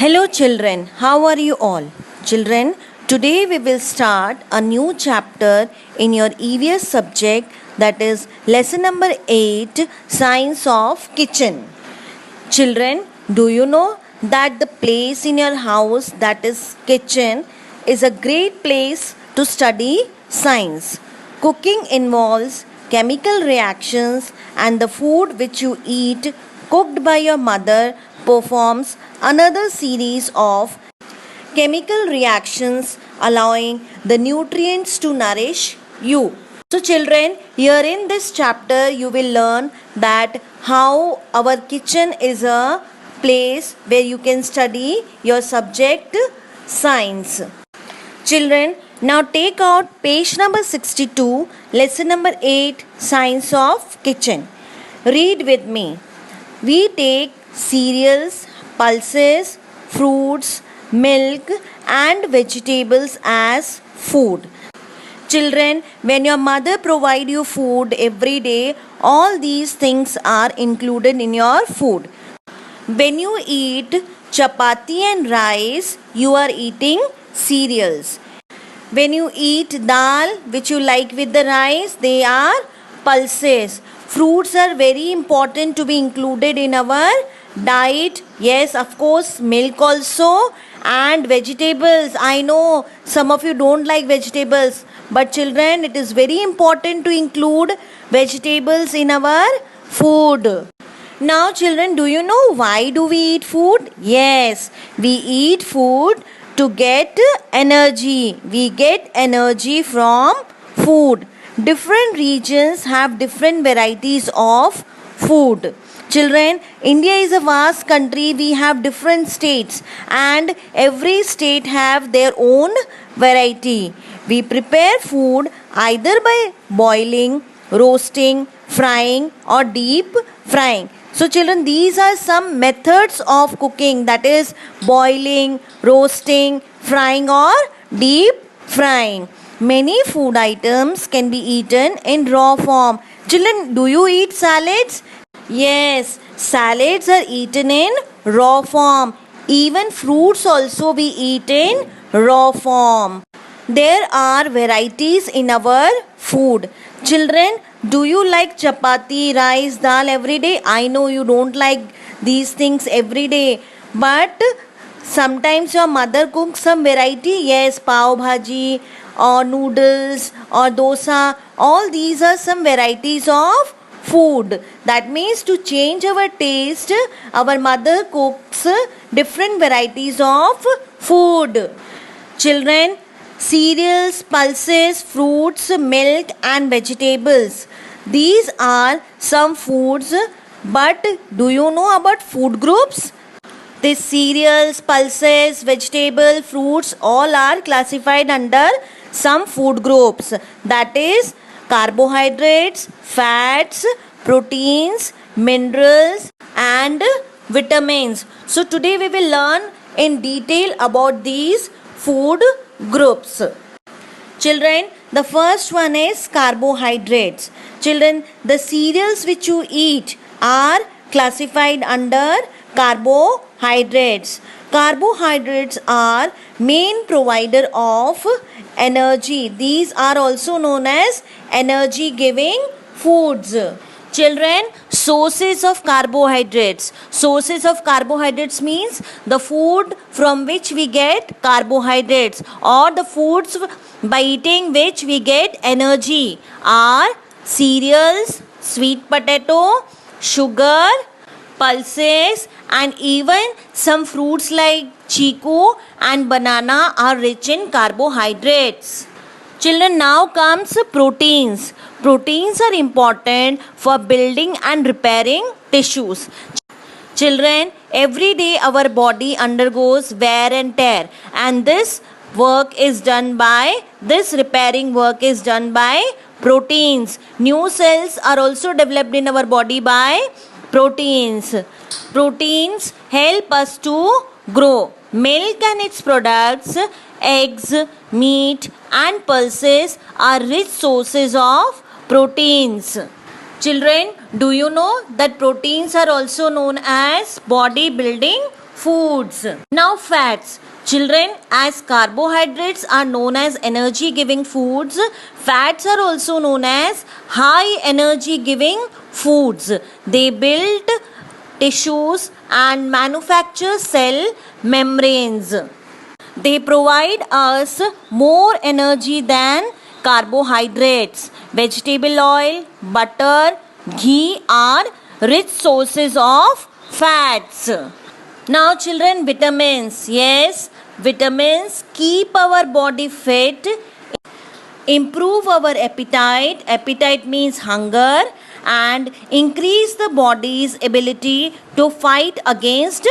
Hello children, how are you all? Children, today we will start a new chapter in your EVS subject, that is lesson number 8, Science of Kitchen. Children, do you know that the place in your house, that is kitchen, is a great place to study science. Cooking involves chemical reactions, and the food which you eat cooked by your mother performs another series of chemical reactions, allowing the nutrients to nourish you. So children, here in this chapter you will learn that how our kitchen is a place where you can study your subject science. Children, now take out page number 62, lesson number 8, Science of Kitchen. Read with me. We take cereals, pulses, fruits, milk and vegetables as food. Children, when your mother provide you food every day, all these things are included in your food. When you eat chapati and rice, you are eating cereals. When you eat dal, which you like with the rice, they are pulses. Fruits are very important to be included in our diet. Yes, of course, milk also, and vegetables. I know some of you don't like vegetables, but children, it is very important to include vegetables in our food. Now children, do you know why do we eat food? Yes, we eat food to get energy. We get energy from food. Different regions have different varieties of food. Children, India is a vast country. We have different states and every state have their own variety. We prepare food either by boiling, roasting, frying or deep frying. So children, these are some methods of cooking, that is boiling, roasting, frying or deep frying. Many food items can be eaten in raw form. Children, do you eat salads? Yes, salads are eaten in raw form. Even fruits also we eat in raw form. There are varieties in our food. Children, do you like chapati, rice, dal every day? I know you don't like these things every day, but sometimes your mother cooks some variety. Yes, pav bhaji or noodles or dosa. All these are some varieties of food. That means to change our taste, our mother cooks different varieties of food. Children, cereals, pulses, fruits, milk and vegetables. These are some foods, but do you know about food groups? These cereals, pulses, vegetable, fruits all are classified under some food groups, that is carbohydrates, fats, proteins, minerals and vitamins. So today we will learn in detail about these food groups. Children, the first one is carbohydrates. Children, the cereals which you eat are classified under carbohydrates. Carbohydrates are main provider of energy. These are also known as energy giving foods. Children, sources of carbohydrates. Sources of carbohydrates means the food from which we get carbohydrates, or the foods by eating which we get energy, are cereals, sweet potato, sugar, pulses and even some fruits like chiku and banana are rich in carbohydrates. Children, now comes proteins. Proteins are important for building and repairing tissues. Children, every day our body undergoes wear and tear, and this repairing work is done by proteins. New cells are also developed in our body by proteins. Proteins help us to grow. Milk and its products, eggs, meat and pulses are rich sources of proteins. Children, do you know that proteins are also known as body building foods. Now fats. Children, as carbohydrates are known as energy giving foods, fats are also known as high energy giving foods. They build tissues and manufacture cell membranes. They provide us more energy than carbohydrates. Vegetable oil, butter, ghee are rich sources of fats. Now children, vitamins. Yes, vitamins keep our body fit, improve our appetite. Appetite means hunger, and increase the body's ability to fight against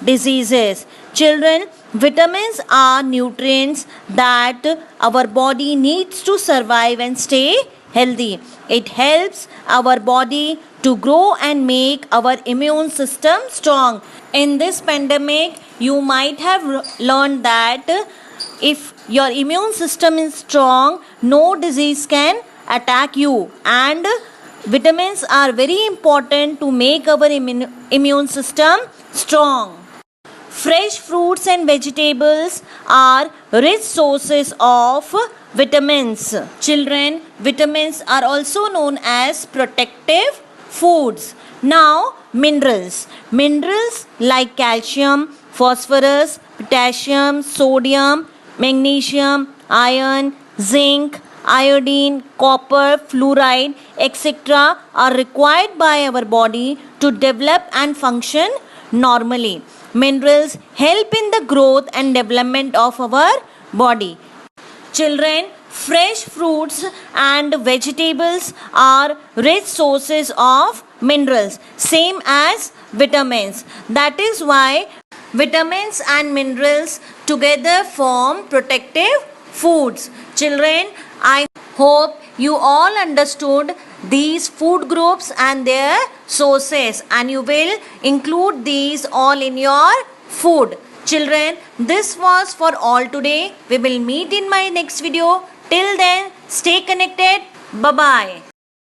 diseases. Children, vitamins are nutrients that our body needs to survive and stay healthy. It helps our body to grow and make our immune system strong. In this pandemic, you might have learned that if your immune system is strong, no disease can attack you, and vitamins are very important to make our immune system strong. Fresh fruits and vegetables are rich sources of vitamins. Children, vitamins are also known as protective foods. Now, minerals. Minerals like calcium, phosphorus, potassium, sodium, magnesium, iron, zinc, iodine, copper, fluoride, etc. are required by our body to develop and function normally. Minerals help in the growth and development of our body. Children, fresh fruits and vegetables are rich sources of minerals, same as vitamins. That is why vitamins and minerals together form protective foods. Children, I hope you all understood these food groups and their sources, and you will include these all in your food. Children, this was for all today. We will meet in my next video. Till then, stay connected. Bye-bye.